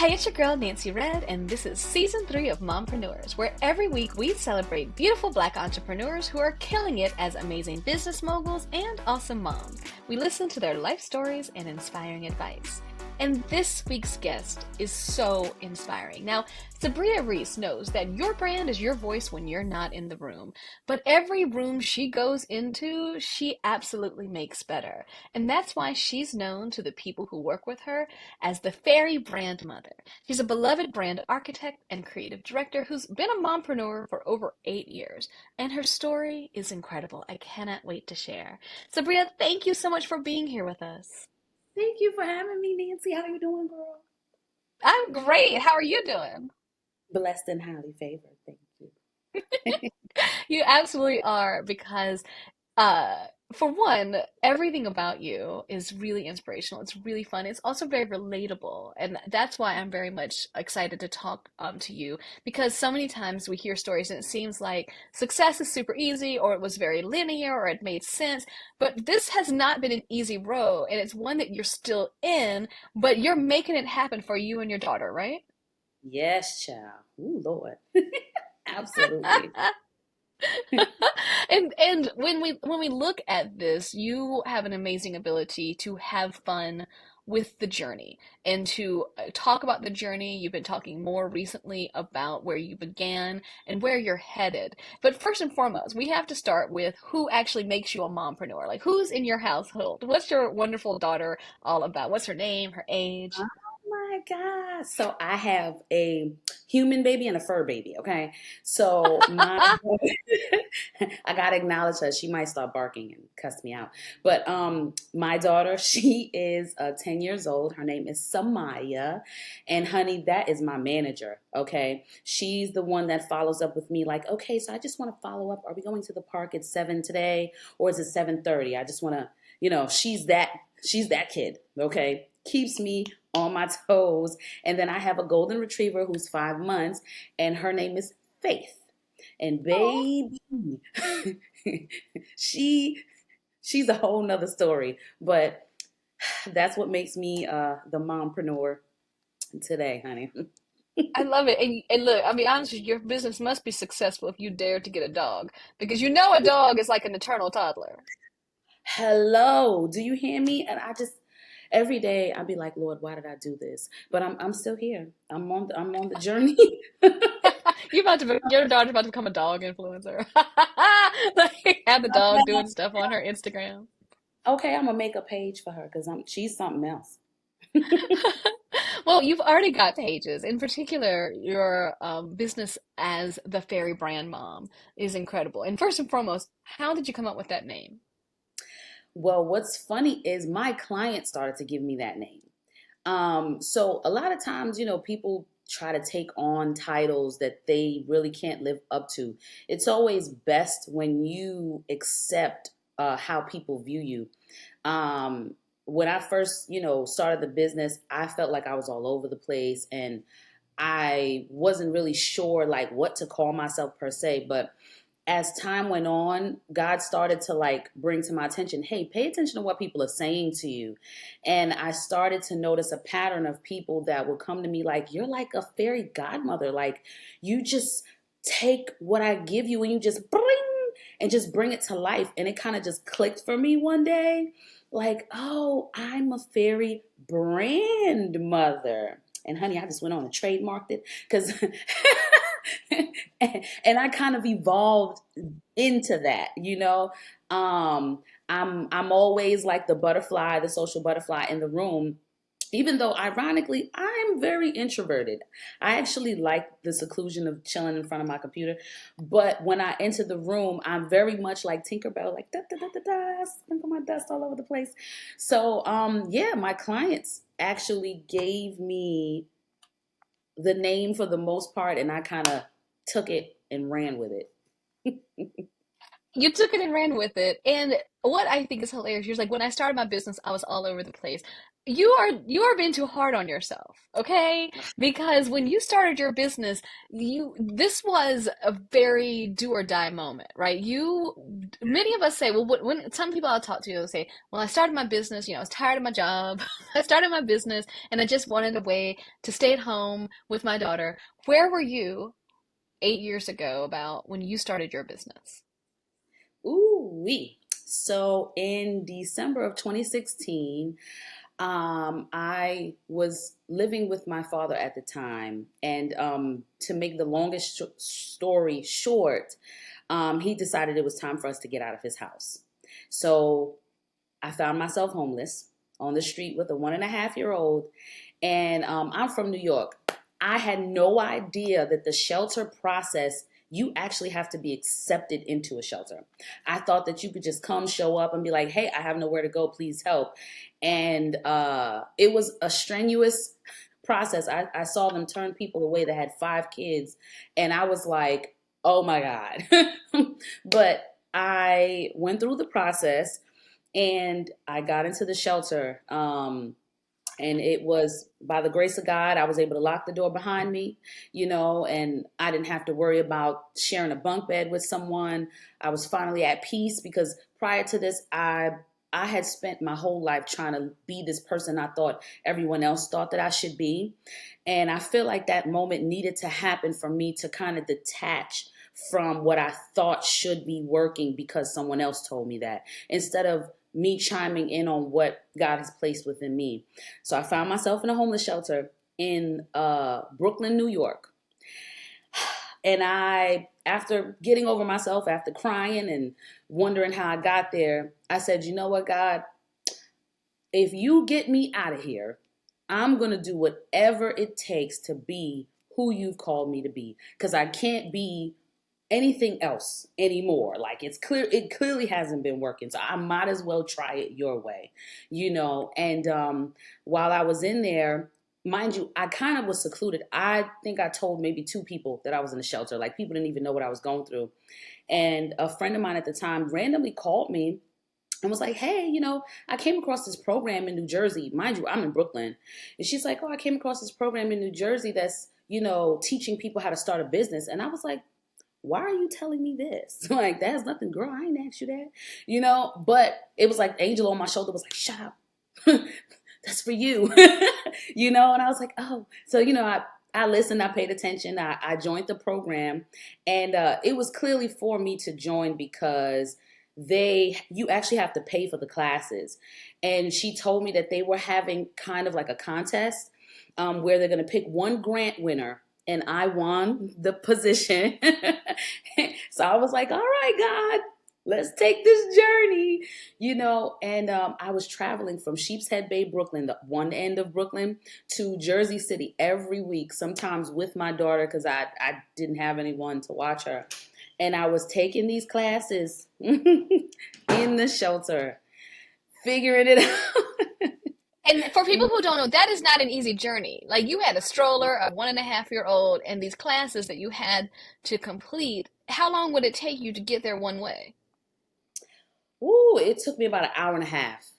Hey, it's your girl Nancy Red, and this is season 3 of Mompreneurs, where every week we celebrate beautiful Black entrepreneurs who are killing it as amazing business moguls and awesome moms. We listen to their life stories and inspiring advice. And this week's guest is so inspiring. Now, Sabryia Reese knows that your brand is your voice when you're not in the room, but every room she goes into, she absolutely makes better. And that's why she's known to the people who work with her as the fairy brand mother. She's a beloved brand architect and creative director who's been a mompreneur for over 8 years. And her story is incredible. I cannot wait to share. Sabryia, thank you so much for being here with us. Thank you for having me, Nancy. How you doing, girl? I'm great. How are you doing? Blessed and highly favored. Thank you. You absolutely are because uh for one, everything about you is really inspirational. It's really fun. It's also very relatable. And that's why I'm very much excited to talk to you because so many times we hear stories and it seems like success is super easy or it was very linear or it made sense. But this has not been an easy road and it's one that you're still in, but you're making it happen for you and your daughter, right? Yes, child. Ooh, Lord. Absolutely. And when we look at this, you have an amazing ability to have fun with the journey and to talk about the journey. You've been talking more recently about where you began and where you're headed. But first and foremost, we have to start with who actually makes you a mompreneur. Like who's in your household? What's your wonderful daughter all about? What's her name, her age? Oh my God. So I have a human baby and a fur baby, okay? So my I gotta acknowledge her. She might start barking and cuss me out. But my daughter, she is 10 years old. Her name is Samaya. And honey, that is my manager, okay? She's the one that follows up with me like, okay, so I just want to follow up. Are we going to the park at 7 today or is it 7:30? I just want to, she's that kid, okay? Keeps me on my toes. And then I have a golden retriever who's 5 months, and her name is Faith. And Oh, baby, she she's a whole nother story. But that's what makes me the mompreneur today, honey. I love it. And look, I'll be honest with you, your business must be successful if you dare to get a dog because you know a dog is like an eternal toddler. Hello, do you hear me? And I just every day I'd be like, Lord, why did I do this? But I'm still here. I'm on the journey. Your daughter's about to become a dog influencer. Like have the dog doing stuff on her Instagram. Okay, I'm gonna make a page for her because she's something else. Well, you've already got pages. In particular, your business as the Fairy Brand Mom is incredible. And first and foremost, how did you come up with that name? Well, what's funny is my client started to give me that name. So a lot of times, people try to take on titles that they really can't live up to. It's always best when you accept how people view you. When I first, started the business, I felt like I was all over the place and I wasn't really sure like what to call myself per se, but as time went on, God started to like bring to my attention, hey, pay attention to what people are saying to you. And I started to notice a pattern of people that would come to me like, you're like a fairy godmother. Like you just take what I give you and you just bring and just bring it to life. And it kind of just clicked for me one day. Like, oh, I'm a fairy brand mother. And honey, I just went on and trademarked it because and I kind of evolved into that. I'm always like the butterfly, the social butterfly in the room. Even though ironically, I'm very introverted. I actually like the seclusion of chilling in front of my computer. But when I enter the room, I'm very much like Tinkerbell, like da da da da da, sprinkle my dust all over the place. So yeah, my clients actually gave me the name for the most part, and I kind of took it and ran with it. You took it and ran with it. And what I think is hilarious, you're like, when I started my business, I was all over the place. You are being too hard on yourself, okay? Because when you started your business, you this was a very do or die moment, right? Many of us say, well, when some people I'll talk to will say, well, I started my business, I was tired of my job. I started my business and I just wanted a way to stay at home with my daughter. Where were you 8 years ago about when you started your business? Ooh, wee. So in December of 2016, I was living with my father at the time, and to make the longest story short, he decided it was time for us to get out of his house. So I found myself homeless on the street with a 1.5-year-old, and I'm from New York. I had no idea that the shelter process, you actually have to be accepted into a shelter. I thought that you could just come, show up, and be like, hey, I have nowhere to go, please help. And it was a strenuous process. I saw them turn people away that had 5 kids, and I was like, oh my God. But I went through the process and I got into the shelter. And it was by the grace of God, I was able to lock the door behind me, and I didn't have to worry about sharing a bunk bed with someone. I was finally at peace because prior to this, I had spent my whole life trying to be this person I thought everyone else thought that I should be. And I feel like that moment needed to happen for me to kind of detach from what I thought should be working because someone else told me that, instead of me chiming in on what God has placed within me. So I found myself in a homeless shelter in Brooklyn, New York. And after getting over myself, after crying and wondering how I got there, I said, you know what, God, if you get me out of here, I'm going to do whatever it takes to be who you've called me to be. Because I can't be anything else anymore. Like it clearly hasn't been working. So I might as well try it your way. And while I was in there, mind you, I kind of was secluded. I think I told maybe 2 people that I was in the shelter. Like people didn't even know what I was going through. And a friend of mine at the time randomly called me and was like, hey, I came across this program in New Jersey. Mind you, I'm in Brooklyn. And she's like, oh, I came across this program in New Jersey that's, teaching people how to start a business. And I was like, why are you telling me this? Like, that has nothing, girl, I ain't asked you that, but it was like angel on my shoulder was like, shut up. That's for you, and I was like, oh, so, I listened, I paid attention, I joined the program, and it was clearly for me to join because you actually have to pay for the classes. And she told me that they were having kind of like a contest where they're going to pick one grant winner, and I won the position. So I was like, all right, God, let's take this journey, and I was traveling from Sheepshead Bay, Brooklyn, the one end of Brooklyn, to Jersey City every week, sometimes with my daughter because I didn't have anyone to watch her. And I was taking these classes in the shelter, figuring it out. And for people who don't know, that is not an easy journey. Like you had a stroller, a 1.5-year old, and these classes that you had to complete. How long would it take you to get there one way? Ooh, it took me about an hour and a half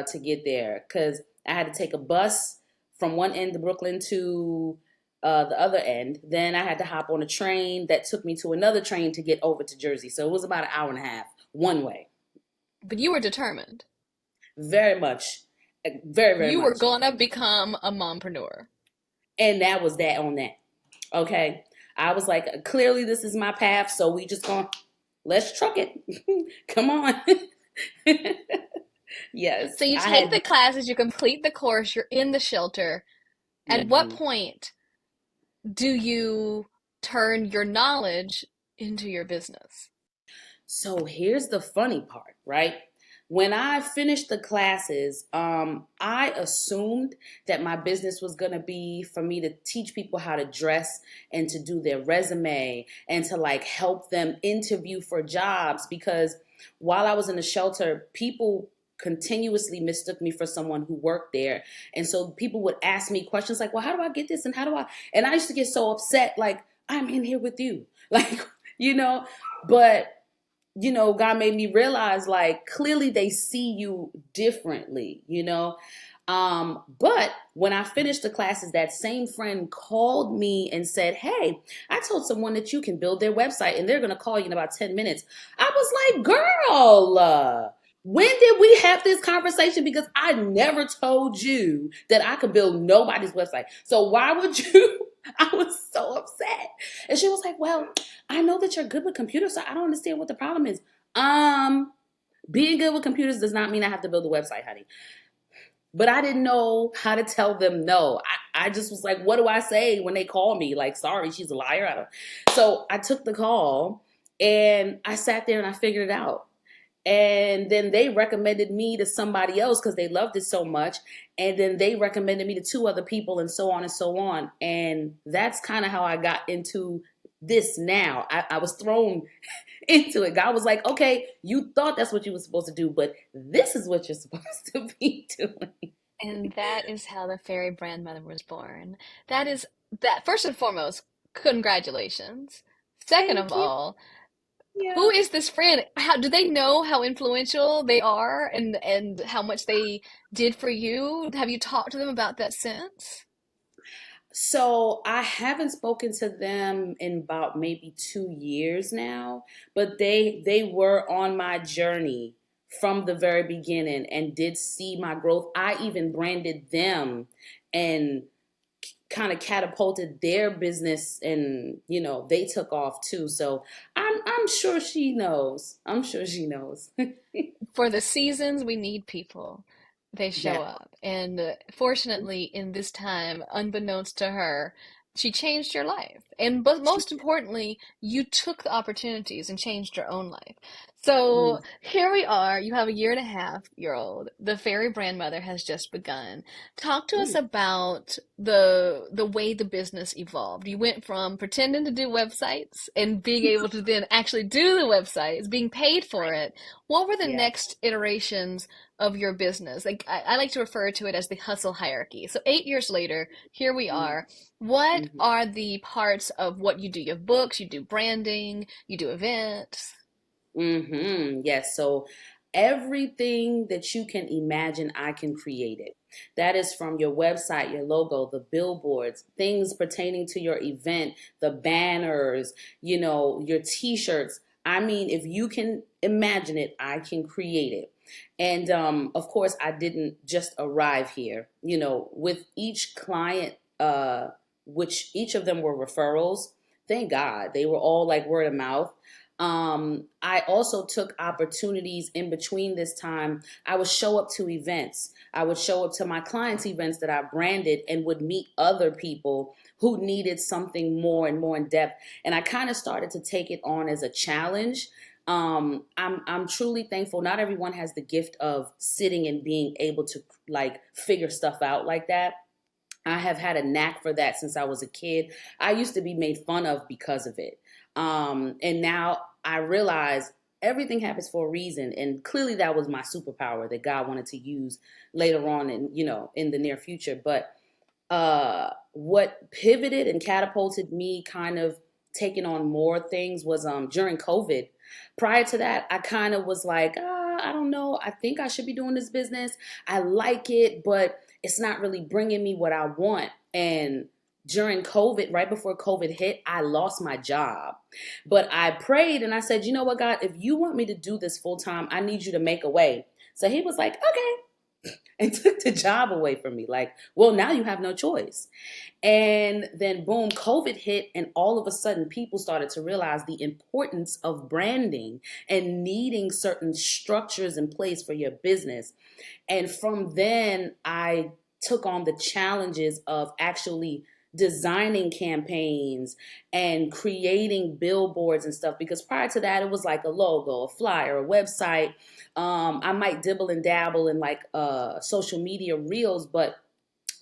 to get there because I had to take a bus from one end of Brooklyn to the other end. Then I had to hop on a train that took me to another train to get over to Jersey. So it was about an hour and a half one way. But you were determined. Very much. Very, very You were much. gonna become a mompreneur. And that was that on that. Okay. I was like, clearly this is my path. So we just going, let's truck it. Come on. Yes. So you I take had. the classes, you complete the course, you're in the shelter. At what Mhm. point do you turn your knowledge into your business? So here's the funny part, right? When I finished the classes, I assumed that my business was going to be for me to teach people how to dress and to do their resume and to like help them interview for jobs. Because while I was in the shelter, people continuously mistook me for someone who worked there. And so people would ask me questions like, well, how do I get this? And how do I? And I used to get so upset, like, I'm in here with you. Like, you know, but God made me realize like clearly they see you differently. But when I finished the classes, that same friend called me and said, "Hey, I told someone that you can build their website and they're going to call you in about 10 minutes." I was like, "Girl, when did we have this conversation? Because I never told you that I could build nobody's website. So why would you?" I was so upset. And she was like, "Well, I know that you're good with computers, so I don't understand what the problem is." Um, Being good with computers does not mean I have to build a website, honey. But I didn't know how to tell them no. I just was like, what do I say when they call me? Like, sorry, she's a liar. So I took the call and I sat there and I figured it out. And then they recommended me to somebody else because they loved it so much. And then they recommended me to two other people and so on and so on. And that's kind of how I got into this now. I was thrown into it. God was like, okay, you thought that's what you were supposed to do, but this is what you're supposed to be doing. And that is how the fairy brand mother was born. That is that first and foremost, congratulations. Second of Thank you. all, who Yeah. is this friend? How do they know how influential they are and how much they did for you? Have you talked to them about that since? So I haven't spoken to them in about maybe 2 years now, but they were on my journey from the very beginning and did see my growth. I even branded them and kind of catapulted their business, and they took off too. So I'm sure she knows. I'm sure she knows. For the seasons, we need people. They show That up. And fortunately, in this time, unbeknownst to her, she changed your life. And but she. most importantly, you took the opportunities and changed your own life. So Mm, here we are. You have a year and a half year old. The fairy brand mother has just begun. Talk to us mm, about the way the business evolved. You went from pretending to do websites and being able to then actually do the websites, being paid for it. What were the yeah. next iterations of your business? Like I like to refer to it as the hustle hierarchy. So 8 years later, here we Mm, are. What mhm. are the parts of what you do? You have books, you do branding, you do events. Yes. So everything that you can imagine, I can create it. That is from your website, your logo, the billboards, things pertaining to your event, the banners, your t-shirts. I mean, if you can imagine it, I can create it. And of course, I didn't just arrive here. With each client, which each of them were referrals. Thank God, they were all like word of mouth. I also took opportunities in between this time. I would show up to events. I would show up to my clients' events that I branded and would meet other people who needed something more and more in depth. And I kind of started to take it on as a challenge. I'm truly thankful. Not everyone has the gift of sitting and being able to like figure stuff out like that. I have had a knack for that since I was a kid. I used to be made fun of because of it. And now I realize everything happens for a reason. And clearly that was my superpower that God wanted to use later on in the near future. But what pivoted and catapulted me kind of taking on more things was during COVID. Prior to that, I kind of was like, I don't know. I think I should be doing this business. I like it, but it's not really bringing me what I want. And during COVID, right before COVID hit, I lost my job. But I prayed and I said, you know what, God, if you want me to do this full time, I need you to make a way. So he was like, okay, and took the job away from me. Like, well, now you have no choice. And then, boom, COVID hit, and all of a sudden, people started to realize the importance of branding and needing certain structures in place for your business. And from then, I took on the challenges of actually designing campaigns and creating billboards and stuff, because prior to that it was like a logo, a flyer, a website. I might dibble and dabble in like social media reels, but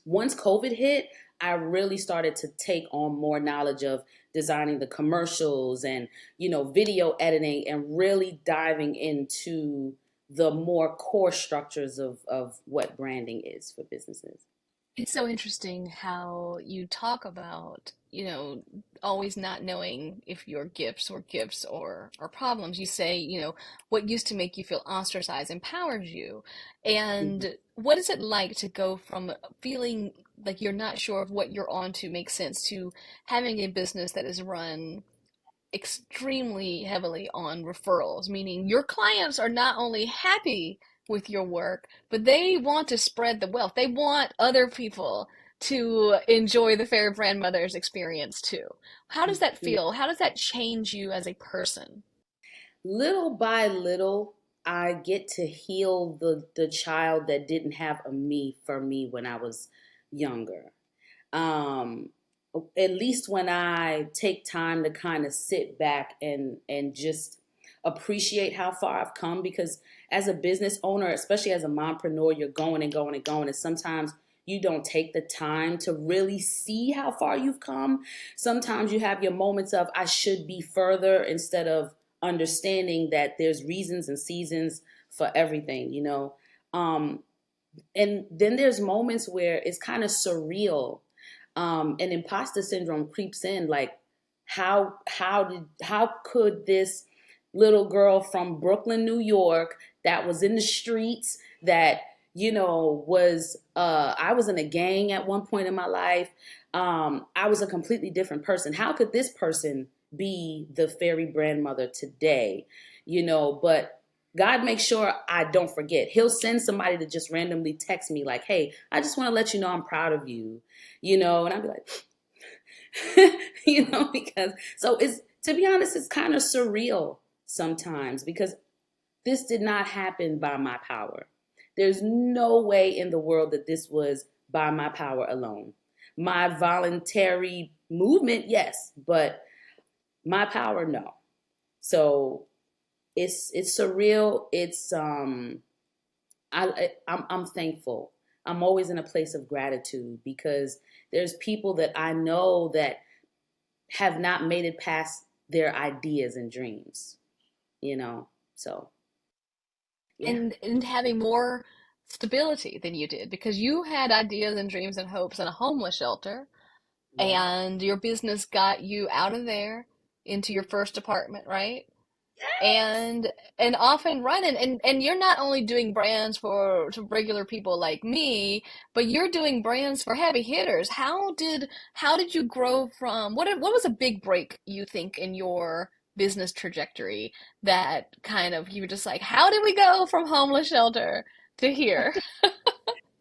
once COVID hit, I really started to take on more knowledge of designing the commercials and, video editing, and really diving into the more core structures of what branding is for businesses. It's so interesting how you talk about, always not knowing if your gifts or problems. You say, what used to make you feel ostracized empowered you. Mhm. And what is it like to go from feeling like you're not sure if what you're on to makes sense to having a business that is run extremely heavily on referrals, meaning your clients are not only happy with your work, but they want to spread the wealth. They want other people to enjoy the Fairy Grandmother's experience too. How does that Mhm. feel? How does that change you as a person? Little by little, I get to heal the child that didn't have a me for me when I was younger. um at least when I take time to kind of sit back and just appreciate how far I've come, because as a business owner, especially as a mompreneur, you're going and going and going, and sometimes you don't take the time to really see how far you've come. Sometimes you have your moments of I should be further, instead of understanding that there's reasons and seasons for everything. um and then there's moments where it's kind of surreal, and imposter syndrome creeps in, like how could this little girl from Brooklyn, New York, that was in the streets, that was I was in a gang at one point in my life. I was a completely different person. How could this person be the fairy grandmother today? But God makes sure I don't forget. He'll send somebody to just randomly text me like, "Hey, I just want to let you know I'm proud of you." And I'd be like, because so it's to be honest, it's kind of surreal sometimes, because this did not happen by my power. There's no way in the world that this was by my power alone. My voluntary movement, yes, but my power, no. So it's surreal. I'm thankful. I'm always in a place of gratitude, because there's people that I know that have not made it past their ideas and dreams, you know? So, yeah. And having more stability than you did because you had ideas and dreams and hopes in a homeless shelter Yeah. and your business got you out of there into your first apartment, right? And off and running, and you're not only doing brands for to regular people like me, but you're doing brands for heavy hitters. How did you grow from what was a big break you think in your business trajectory that kind of you were just like, how did we go from homeless shelter to here?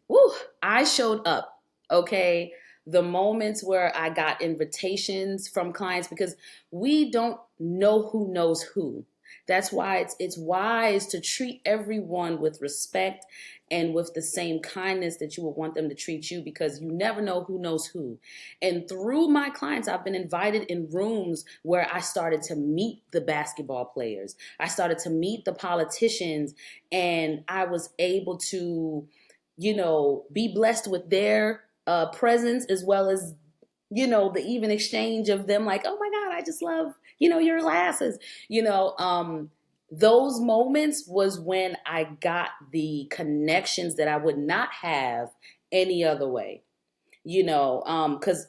Woo, I showed up. Okay. The moments where I got invitations from clients, because we don't know who knows who. That's why it's wise to treat everyone with respect and with the same kindness that you would want them to treat you, because you never know who knows who. And through my clients, I've been invited in rooms where I started to meet the basketball players. I started to meet the politicians, and I was able to be blessed with their presence, as well as, the even exchange of them like, oh my God, I just love, your glasses. Those moments was when I got the connections that I would not have any other way, because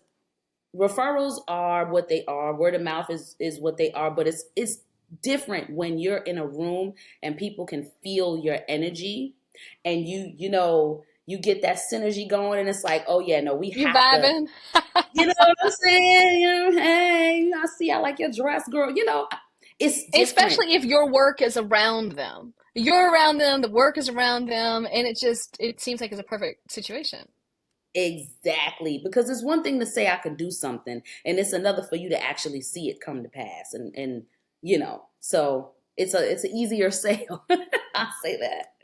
referrals are what they are. Word of mouth is what they are, but it's different when you're in a room and people can feel your energy, and you get that synergy going, and it's like, oh yeah, no, we You have to, vibing? you know what I'm saying? Hey, I see, I like your dress, girl. It's different. Especially if your work is around them. You're around them, the work is around them, and it seems like it's a perfect situation. Exactly. Because it's one thing to say I could do something, and it's another for you to actually see it come to pass. So it's an easier sale. I'll say that.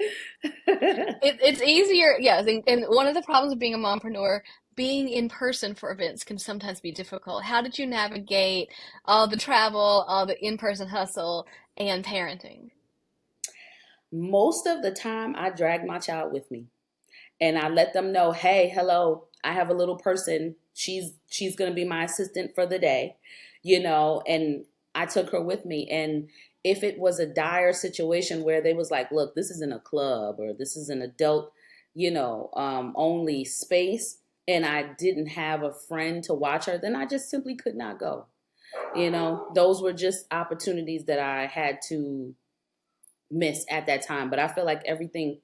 It's easier, yes. And one of the problems of being a mompreneur, being in person for events can sometimes be difficult. How did you navigate all the travel, all the in-person hustle, and parenting? Most of the time I drag my child with me, and I let them know, hey, hello, I have a little person. She's gonna be my assistant for the day, and I took her with me. And if it was a dire situation where they was like, look, this isn't a club, or this is an adult, only space, and I didn't have a friend to watch her, then I just simply could not go. Those were just opportunities that I had to miss at that time. But I feel like everything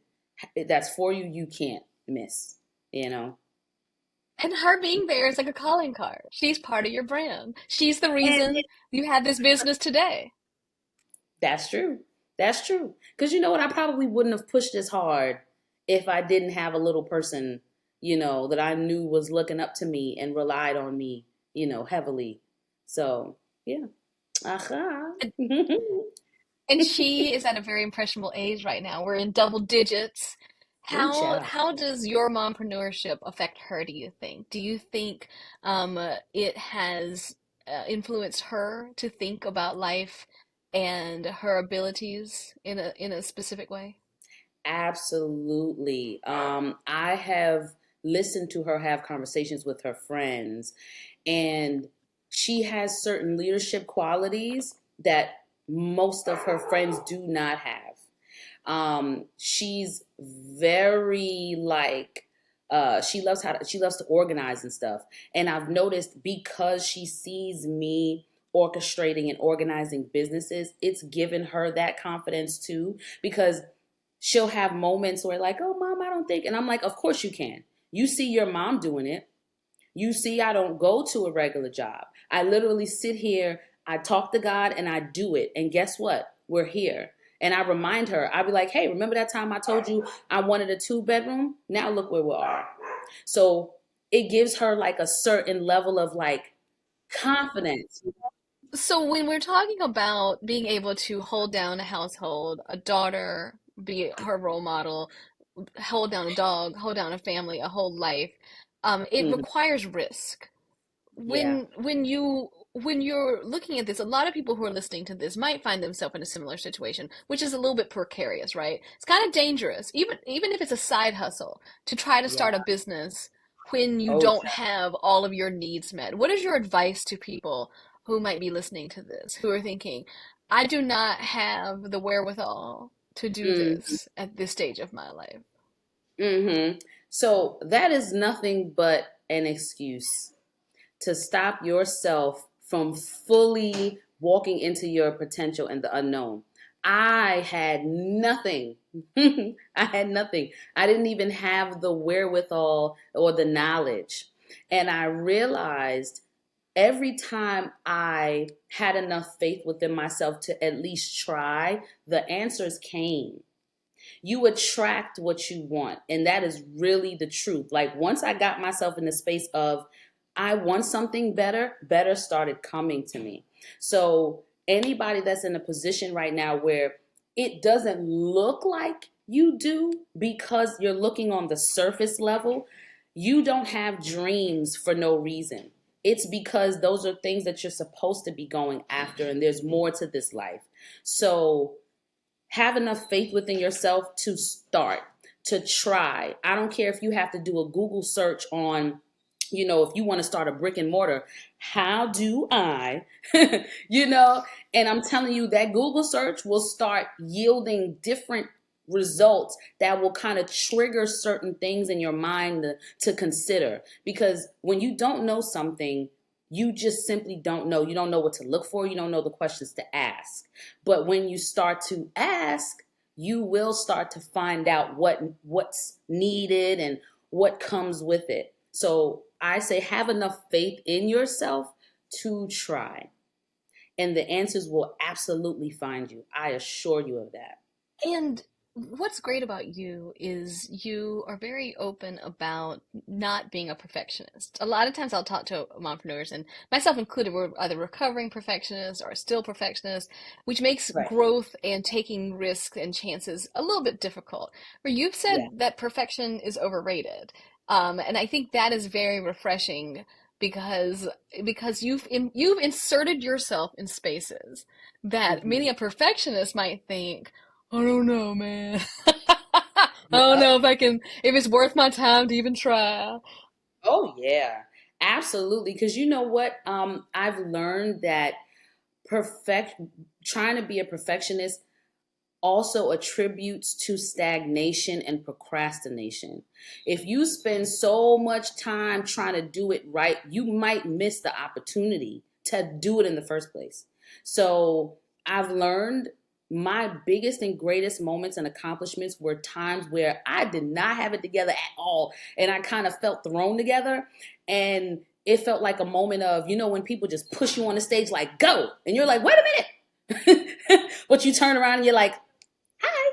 that's for you, you can't miss, you know. And her being there is like a calling card. She's part of your brand. She's the And reason you have this business today. that's true. That's true. Because you know what? I probably wouldn't have pushed as hard if I didn't have a little person, that I knew was looking up to me and relied on me, heavily. So, yeah. Aha. And she is at a very impressionable age right now. We're in double digits. Ooh, How child. how does your mompreneurship affect her, do you think? Do you think it has influenced her to think about life and her abilities in a specific way? Absolutely. I have listened to her have conversations with her friends, and she has certain leadership qualities that most of her friends do not have. She's very like she loves to organize and stuff. And I've noticed because she sees me orchestrating and organizing businesses, it's given her that confidence too. Because she'll have moments where like, oh mom, I don't think, and I'm like, of course you can. You see your mom doing it. You see, I don't go to a regular job. I literally sit here, I talk to God, and I do it. And guess what? We're here. And I remind her, I'll be like, hey, remember that time I told you I wanted a 2 bedroom? Now look where we are. So it gives her like a certain level of like confidence. So when we're talking about being able to hold down a household, a daughter be her role model, hold down a dog, hold down a family, a whole life, it Mhm. requires risk. Yeah. When you're looking at this, a lot of people who are listening to this might find themselves in a similar situation, which is a little bit precarious, right? It's kind of dangerous, even if it's a side hustle, to try to Yeah. start a business when you Oh, don't have all of your needs met. What is your advice to people who might be listening to this, who are thinking, I do not have the wherewithal to do mm, this at this stage of my life? mm-hmm. So that is nothing but an excuse to stop yourself from fully walking into your potential and the unknown. I had nothing. I had nothing. I didn't even have the wherewithal or the knowledge. And I realized every time I had enough faith within myself to at least try, the answers came. You attract what you want. And that is really the truth. Like once I got myself in the space of I want something better, better started coming to me. So anybody that's in a position right now where it doesn't look like you do because you're looking on the surface level, you don't have dreams for no reason. It's because those are things that you're supposed to be going after, and there's more to this life. So have enough faith within yourself to start, to try. I don't care if you have to do a Google search on, if you want to start a brick and mortar, how do I, you know, and I'm telling you that Google search will start yielding different results that will kind of trigger certain things in your mind to consider. Because when you don't know something, you just simply don't know. You don't know what to look for. You don't know the questions to ask. But when you start to ask, you will start to find out what's needed and what comes with it. So I say have enough faith in yourself to try. And the answers will absolutely find you. I assure you of that. And what's great about you is you are very open about not being a perfectionist. A lot of times I'll talk to mompreneurs, and myself included, we're either recovering perfectionists or still perfectionists, which makes Right. growth and taking risks and chances a little bit difficult. Where you've Yeah. said that perfection is overrated. And I think that is very refreshing because you've inserted yourself in spaces that Hmm. many a perfectionist might think, I don't know, man. I don't Yep. know if it's worth my time to even try. Oh yeah. Absolutely. Because you know what? I've learned that perfect trying to be a perfectionist also attributes to stagnation and procrastination. If you spend so much time trying to do it right, you might miss the opportunity to do it in the first place. So I've learned my biggest and greatest moments and accomplishments were times where I did not have it together at all. And I kind of felt thrown together. And it felt like a moment of, when people just push you on the stage, like, go. And you're like, wait a minute. But you turn around and you're like, hi,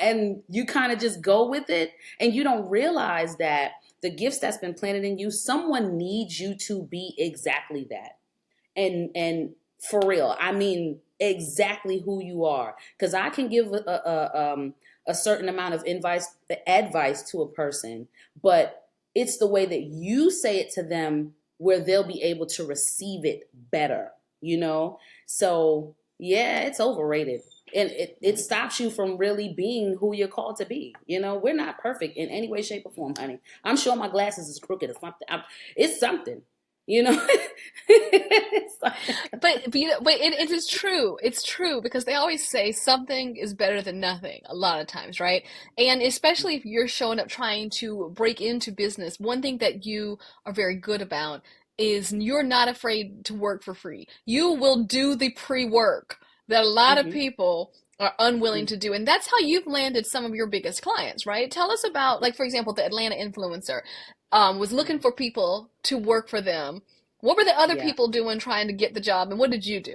and you kind of just go with it. And you don't realize that the gifts that's been planted in you, someone needs you to be exactly that. And for real, I mean, exactly who you are. Because I can give a certain amount of advice to a person, but it's the way that you say it to them where they'll be able to receive it better, So, yeah, it's overrated. And it stops you from really being who you're called to be. We're not perfect in any way, shape, or form, honey. I'm sure my glasses is crooked or something. It's something. But it is true. It's true because they always say something is better than nothing a lot of times, right? And especially if you're showing up trying to break into business, one thing that you are very good about is you're not afraid to work for free. You will do the pre-work that a lot of Mm-hmm. people are unwilling to do. And that's how you've landed some of your biggest clients, right? Tell us about, like, for example, the Atlanta influencer was looking for people to work for them. What were the other Yeah. people doing trying to get the job, and what did you do?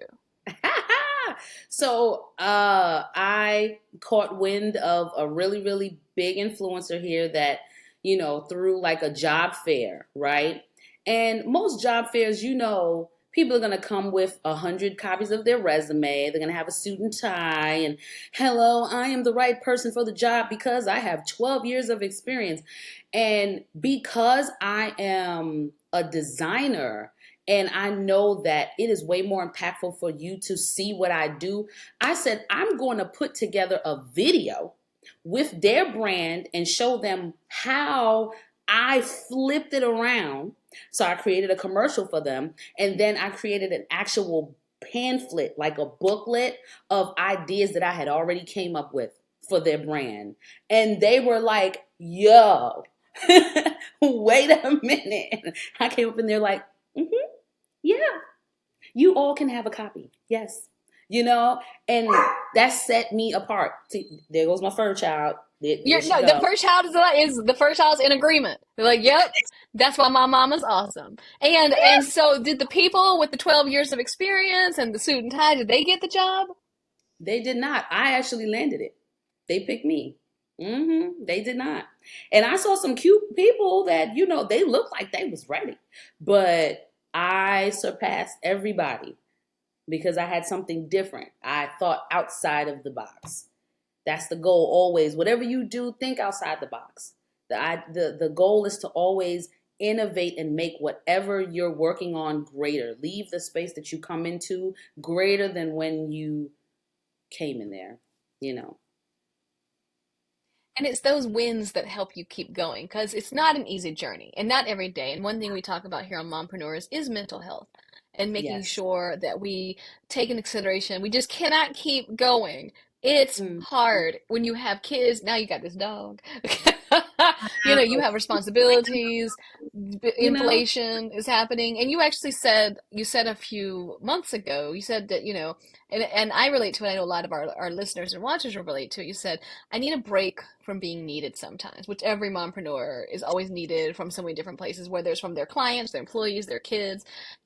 So I caught wind of a really, really big influencer here that, through like a job fair, right? And most job fairs, people are going to come with 100 copies of their resume. They're going to have a suit and tie and, hello, I am the right person for the job because I have 12 years of experience. And because I am a designer, and I know that it is way more impactful for you to see what I do, I said, I'm going to put together a video with their brand and show them how I flipped it around. So I created a commercial for them. And then I created an actual pamphlet, like a booklet of ideas that I had already came up with for their brand. And they were like, yo, wait a minute. I came up and they're like, mm-hmm. Yeah, you all can have a copy. Yes. And that set me apart. See, there goes my fur child. There You're she no, the go. first child is the first child's in agreement. They're like, "Yep, that's why my mama's awesome." And so, did the people with the 12 years of experience and the suit and tie, did they get the job? They did not. I actually landed it. They picked me. They did not. And I saw some cute people that, they looked like they was ready. But I surpassed everybody because I had something different. I thought outside of the box. That's the goal always. Whatever you do, think outside the box. The goal is to always innovate and make whatever you're working on greater. Leave the space that you come into greater than when you came in there, you know. And it's those wins that help you keep going because it's not an easy journey and not every day. And one thing we talk about here on Mompreneurs is mental health and making Yes. sure that we take into consideration we just cannot keep going. It's Mm. hard when you have kids. Now you got this dog. You Wow. have responsibilities, You know? inflation is happening. And you said a few months ago, you said that, and I relate to it. I know a lot of our listeners and watchers will relate to it. You said, I need a break from being needed sometimes, which every mompreneur is always needed from so many different places, whether it's from their clients, their employees, their kids.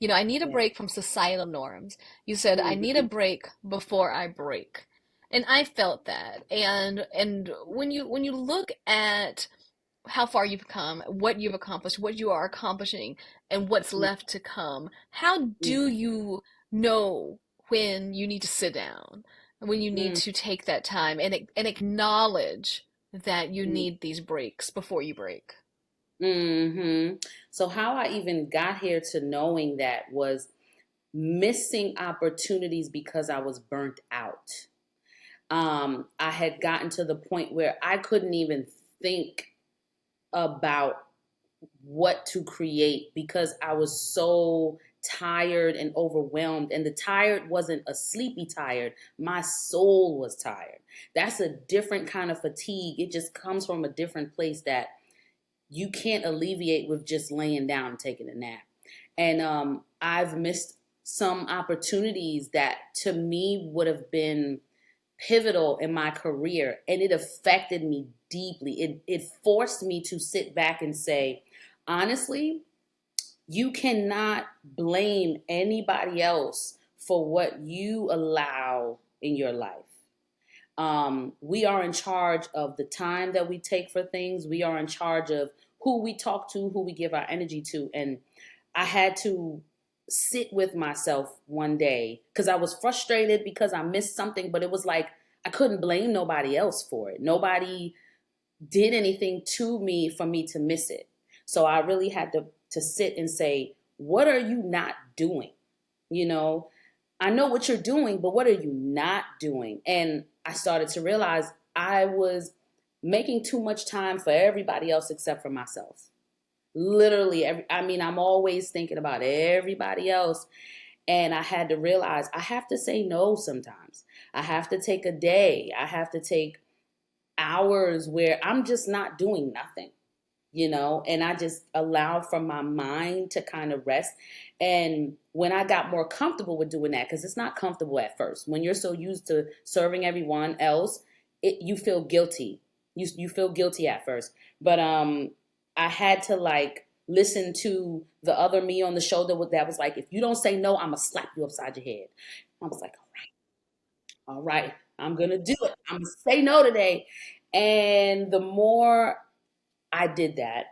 I need a Yeah. break from societal norms. You said, I need a Mm-hmm. break before I break. And I felt that. And when you look at how far you've come, what you've accomplished, what you are accomplishing, and what's left to come, how do you know when you need to sit down, when you need Mm-hmm. to take that time and acknowledge that you need these breaks before you break? Mm-hmm. So how I even got here to knowing that was missing opportunities because I was burnt out. I had gotten to the point where I couldn't even think about what to create because I was so tired and overwhelmed. And the tired wasn't a sleepy tired. My soul was tired. That's a different kind of fatigue. It just comes from a different place that you can't alleviate with just laying down and taking a nap. And I've missed some opportunities that to me would have been pivotal in my career, and it affected me deeply. It forced me to sit back and say, honestly, you cannot blame anybody else for what you allow in your life. We are in charge of the time that we take for things. We are in charge of who we talk to, who we give our energy to. And I had to sit with myself one day because I was frustrated because I missed something, but it was like I couldn't blame nobody else for it. Nobody did anything to me for me to miss it. So I really had to sit and say, what are you not doing? You know, I know what you're doing, but what are you not doing? And I started to realize I was making too much time for everybody else except for myself. Literally, I'm always thinking about everybody else. And I had to realize I have to say no sometimes. I have to take a day. I have to take hours where I'm just not doing nothing, and I just allowed for my mind to kind of rest. And when I got more comfortable with doing that, because it's not comfortable at first, when you're so used to serving everyone else, you feel guilty. You feel guilty at first. But I had to like listen to the other me on the shoulder that was like, if you don't say no, I'm gonna slap you upside your head. I was like, all right, I'm gonna do it. I'm gonna say no today. And the more I did that,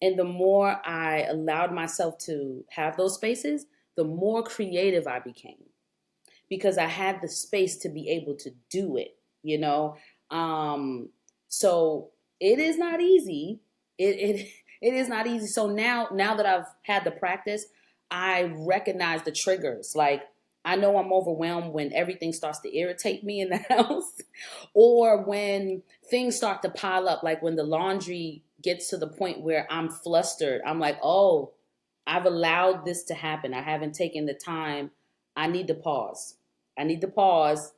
and the more I allowed myself to have those spaces, the more creative I became because I had the space to be able to do it, you know? So it is not easy. It is not easy. So now that I've had the practice, I recognize the triggers. Like I know I'm overwhelmed when everything starts to irritate me in the house or when things start to pile up, like when the laundry gets to the point where I'm flustered. I'm like, oh, I've allowed this to happen. I haven't taken the time. I need to pause. I need to pause,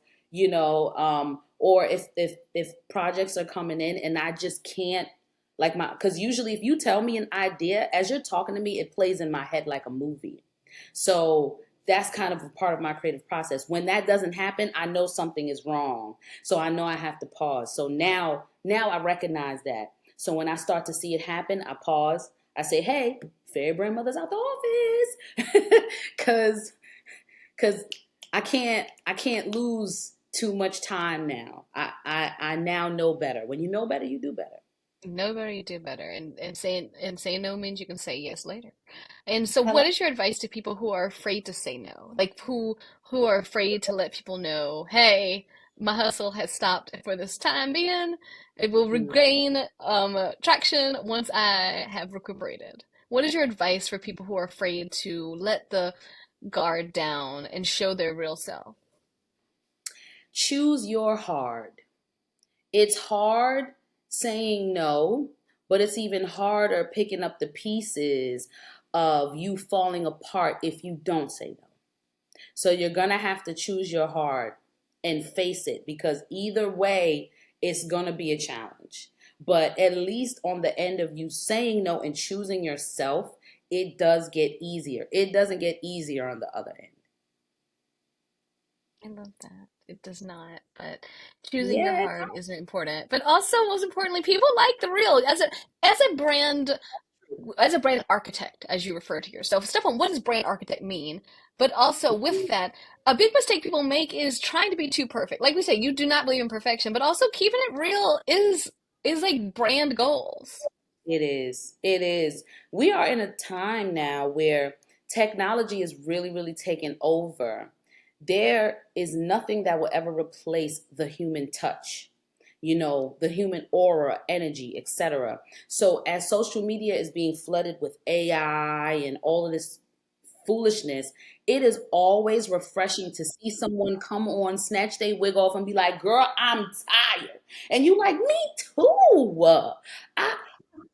or if projects are coming in and I just can't because usually if you tell me an idea, as you're talking to me, it plays in my head like a movie. So that's kind of a part of my creative process. When that doesn't happen, I know something is wrong. So I know I have to pause. So now I recognize that. So when I start to see it happen, I pause. I say, hey, fairy grandmother's out the office. Cause I can't lose too much time now. I now know better. When you know better, you do better. Know better, you do better. And saying no means you can say yes later. And so Hello? what is your advice to people who are afraid to say no? Like who are afraid to let people know, hey, my hustle has stopped for this time being. It will regain traction once I have recuperated. What is your advice for people who are afraid to let the guard down and show their real self? Choose your hard. It's hard saying no, but it's even harder picking up the pieces of you falling apart if you don't say no. So you're going to have to choose your heart and face it because either way, it's going to be a challenge. But at least on the end of you saying no and choosing yourself, it does get easier. It doesn't get easier on the other end. I love that. It does not, but choosing your Yeah, heart is important. But also, most importantly, people like the real. As a brand architect, as you refer to yourself. Step one, what does brand architect mean? But also with that, a big mistake people make is trying to be too perfect. Like we say, you do not believe in perfection, but also keeping it real is like brand goals. it is. It is. We are in a time now where technology is really, really taking over. There is nothing that will ever replace the human touch, the human aura, energy, etc. So as social media is being flooded with AI and all of this foolishness, it is always refreshing to see someone come on, snatch their wig off, and be like, "Girl, I'm tired," and you like, "Me too." I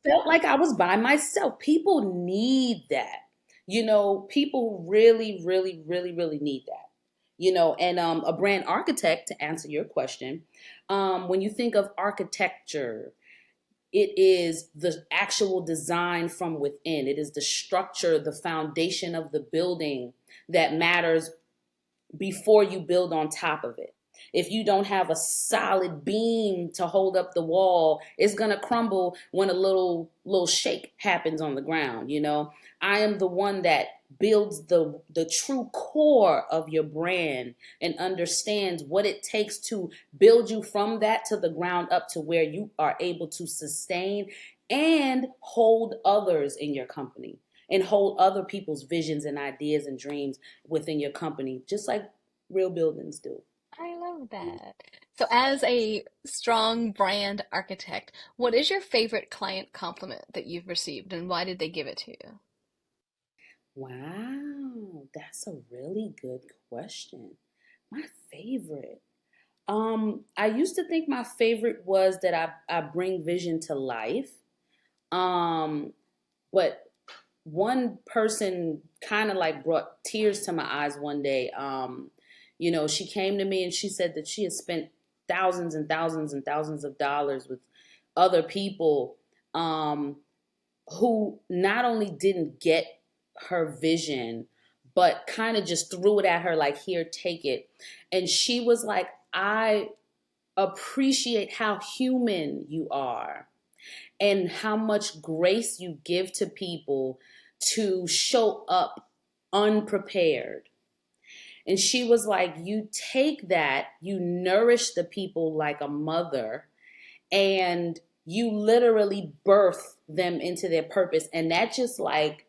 felt like I was by myself. People need that. People really, really, really, really need that. And a brand architect, to answer your question, when you think of architecture, it is the actual design from within. It is the structure, the foundation of the building that matters before you build on top of it. If you don't have a solid beam to hold up the wall, it's going to crumble when a little shake happens on the ground. I am the one that builds the true core of your brand and understands what it takes to build you from that to the ground up to where you are able to sustain and hold others in your company and hold other people's visions and ideas and dreams within your company, just like real buildings do. I love that. So, as a strong brand architect, what is your favorite client compliment that you've received and why did they give it to you? Wow, that's a really good question. My favorite. I used to think my favorite was that I bring vision to life. Um, but one person kind of like brought tears to my eyes one day. She came to me and she said that she had spent thousands and thousands and thousands of dollars with other people, who not only didn't get her vision, but kind of just threw it at her like, here, take it. And she was like, I appreciate how human you are and how much grace you give to people to show up unprepared. And she was like, you take that, you nourish the people like a mother, and you literally birth them into their purpose. And that just like,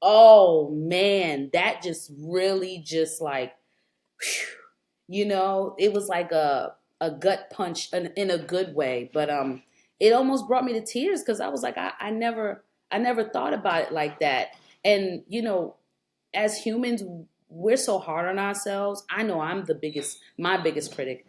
oh man, that just really just like, it was like a gut punch in a good way. But it almost brought me to tears because I was like, I never thought about it like that. And as humans, we're so hard on ourselves. I know I'm my biggest critic.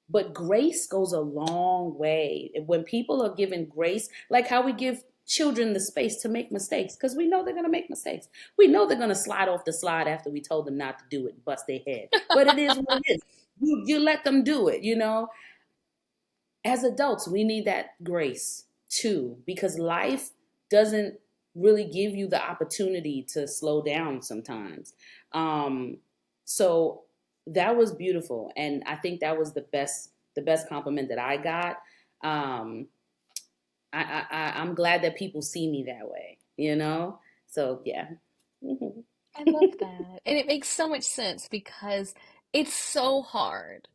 But grace goes a long way. When people are given grace, like how we give children the space to make mistakes, because we know they're going to make mistakes. We know they're going to slide off the slide after we told them not to do it and bust their head. But it is what it is. You let them do it. As adults, we need that grace too, because life doesn't really give you the opportunity to slow down sometimes. Um, so that was beautiful, and I think that was the best compliment that I got. Um, I'm glad that people see me that way. So yeah. Mhm. I love that. And it makes so much sense because it's so hard.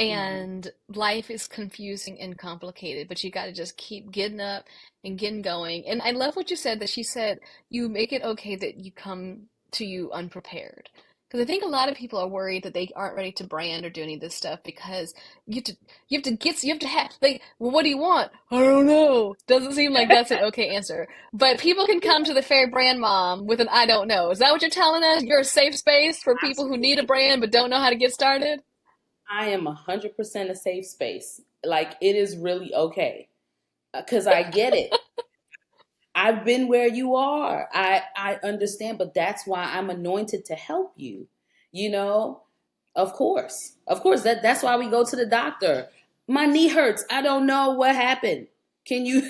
Mhm. And life is confusing and complicated, but you got to just keep getting up and getting going. And I love what you said that she said you make it okay that you come to you unprepared. Because I think a lot of people are worried that they aren't ready to brand or do any of this stuff because you have to have like, well, what do you want? I don't know. Doesn't seem like that's an okay answer. But people can come to the Fair Brand Mom with an I don't know. Is that what you're telling us? You're a safe space for people who need a Absolutely. brand but don't know how to get started? I am 100% a safe space. Like it is really okay because I get it. I've been where you are. I understand, but that's why I'm anointed to help you. You know, of course. That's why we go to the doctor. My knee hurts. I don't know what happened. Can you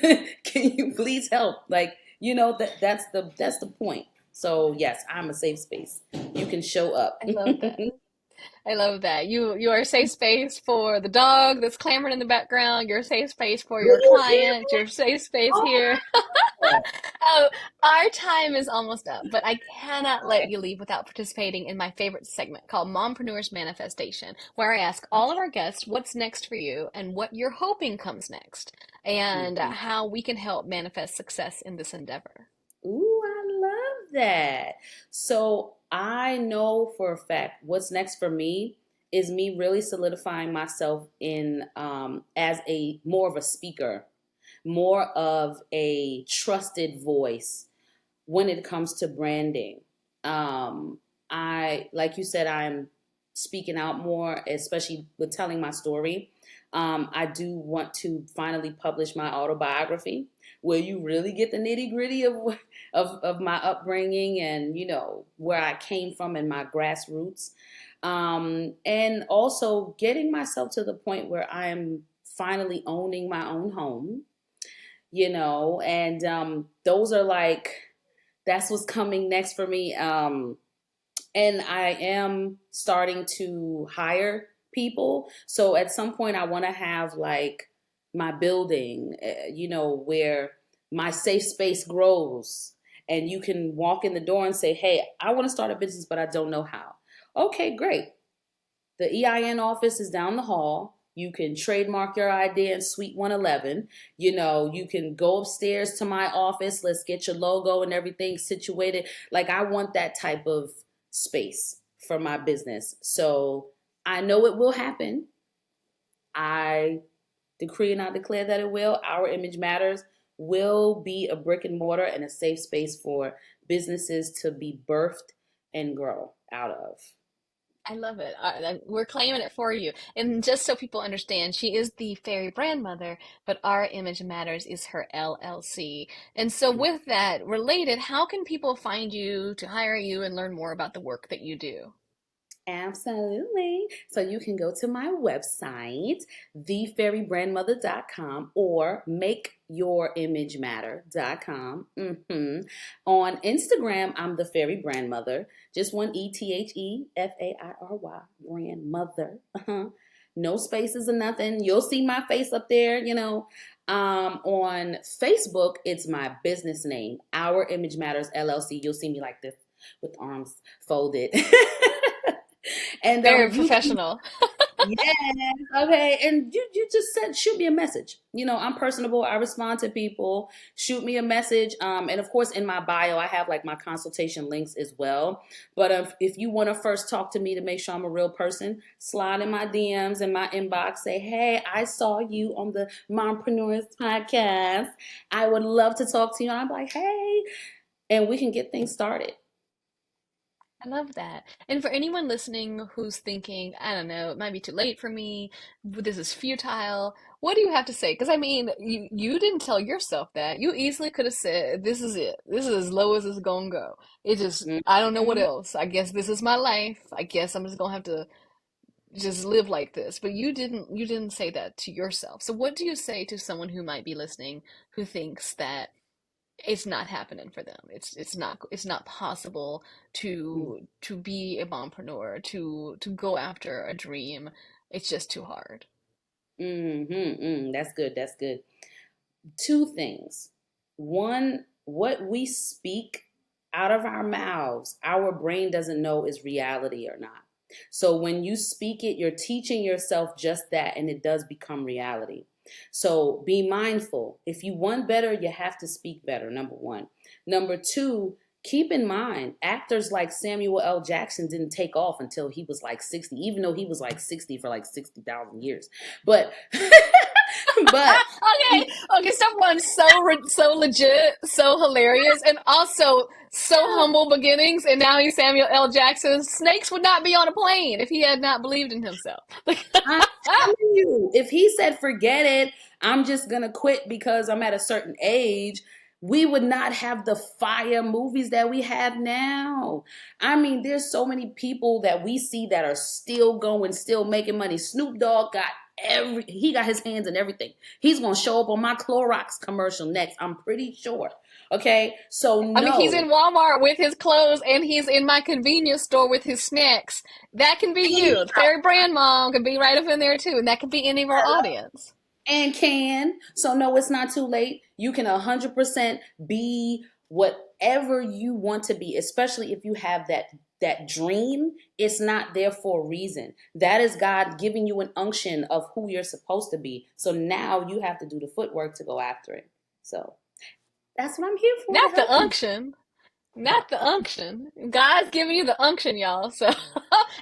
can you please help? Like that's the point. So yes, I'm a safe space. You can show up. I love that. I love that. You are a safe space for the dog that's clamoring in the background. You're a safe space for your Ooh, client. You're a safe space oh here. my God. Oh, our time is almost up, but I cannot let Okay. you leave without participating in my favorite segment called Mompreneurs Manifestation, where I ask all of our guests what's next for you and what you're hoping comes next, and Mhm. how we can help manifest success in this endeavor. Ooh, I love that. So I know for a fact what's next for me is me really solidifying myself in as a more of a speaker, more of a trusted voice when it comes to branding. Um, like you said, I'm speaking out more, especially with telling my story. I do want to finally publish my autobiography, where you really get the nitty gritty of my upbringing and where I came from and my grassroots, and also getting myself to the point where I'm finally owning my own home, and those are like that's what's coming next for me. And I am starting to hire people. So at some point, I want to have like my building, where my safe space grows. And you can walk in the door and say, hey, I want to start a business, but I don't know how. Okay, great. The EIN office is down the hall. You can trademark your idea in Suite 111. You can go upstairs to my office. Let's get your logo and everything situated. Like, I want that type of space for my business. So I know it will happen. I decree and I declare that it will. Our Image Matters will be a brick and mortar and a safe space for businesses to be birthed and grow out of. I love it. We're claiming it for you. And just so people understand, she is the fairy brand mother, but Our Image Matters is her LLC. And so, with that related, how can people find you to hire you and learn more about the work that you do? Absolutely. So you can go to my website, thefairybrandmother.com, or makeyourimagematter.com. On Instagram, I'm the Fairy Brandmother. Just one ETHEFAIRY, Brandmother. No spaces or nothing. You'll see my face up there. On Facebook, it's my business name, Our Image Matters LLC. You'll see me like this with arms folded. And Very you can, professional. yes, okay. And you just said shoot me a message. I'm personable. I respond to people. Shoot me a message. And of course, in my bio, I have like my consultation links as well. But if you want to first talk to me to make sure I'm a real person, slide in my DMs and my inbox. Say, hey, I saw you on the Mompreneurs podcast. I would love to talk to you. And I'm like, hey, and we can get things started. I love that. And for anyone listening who's thinking, I don't know, it might be too late for me, this is futile, what do you have to say? Because I mean, you didn't tell yourself that. You easily could have said, this is it. This is as low as it's gonna go. It just, I don't know what Mhm. else. I guess this is my life. I guess I'm just gonna have to just live like this. But you didn't say that to yourself. So what do you say to someone who might be listening who thinks that it's not happening for them. It's not possible to be a mompreneur, to go after a dream. It's just too hard. That's good. That's good. Two things. One, what we speak out of our mouths, our brain doesn't know is reality or not. So when you speak it, you're teaching yourself just that, and it does become reality. So be mindful. If you want better, you have to speak better, number one. Number two, keep in mind, actors like Samuel L. Jackson didn't take off until he was like 60, even though he was like 60 for like 60,000 years. But, but, Okay, okay, someone so legit, so hilarious, and also so humble beginnings, and now he's Samuel L. Jackson. Snakes would not be on a plane if he had not believed in himself. I'm telling you, if he said, forget it, I'm just going to quit because I'm at a certain age, we would not have the fire movies that we have now. I mean, there's so many people that we see that are still going, still making money. Snoop Dogg got he got his hands in everything. He's going to show up on my Clorox commercial next, I'm pretty sure. Okay? So I mean, he's no. in Walmart with his clothes, and he's in my convenience store with his snacks. That can be you. The Fairy Brand Mom can be right up in there too, and that can be any of our audience. And can. So no, it's not too late. You can 100% be whatever you want to be, especially if you have that dream. It's not there for a reason. That is God giving you an unction of who you're supposed to be. So now you have to do the footwork to go after it. So that's what I'm here for, to Not the help you. unction. Not the unction. God's giving you the unction, y'all. So,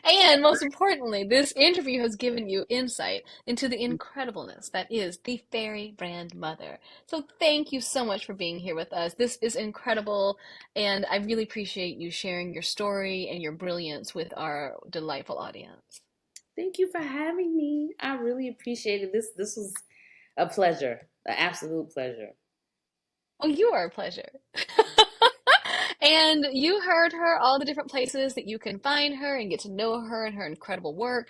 and most importantly, this interview has given you insight into the incredibleness that is the fairy brand mother. So, thank you so much for being here with us. This is incredible, and I really appreciate you sharing your story and your brilliance with our delightful audience. Thank you for having me. I really appreciate it. This was a pleasure, an absolute pleasure. Oh, you are a pleasure. And you heard her, all the different places that you can find her and get to know her and her incredible work.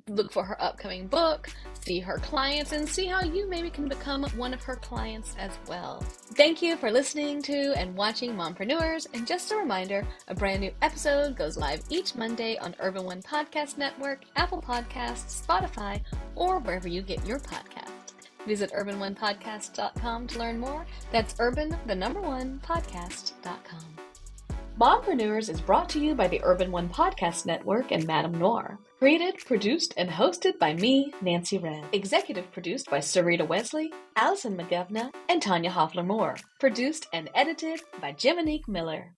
Look for her upcoming book, see her clients, and see how you maybe can become one of her clients as well. Thank you for listening to and watching Mompreneurs. And just a reminder, a brand new episode goes live each Monday on Urban One Podcast Network, Apple Podcasts, Spotify, or wherever you get your podcasts. Visit urban1podcast.com to learn more. That's urban1podcast.com. Mompreneurs is brought to you by the Urban One Podcast Network and MadameNoire. Created, produced, and hosted by me, Nancy Wren. Executive produced by Sarita Wesley, Allison McGovna, and Tanya Hoffler-Moore. Produced and edited by Jiminique Miller.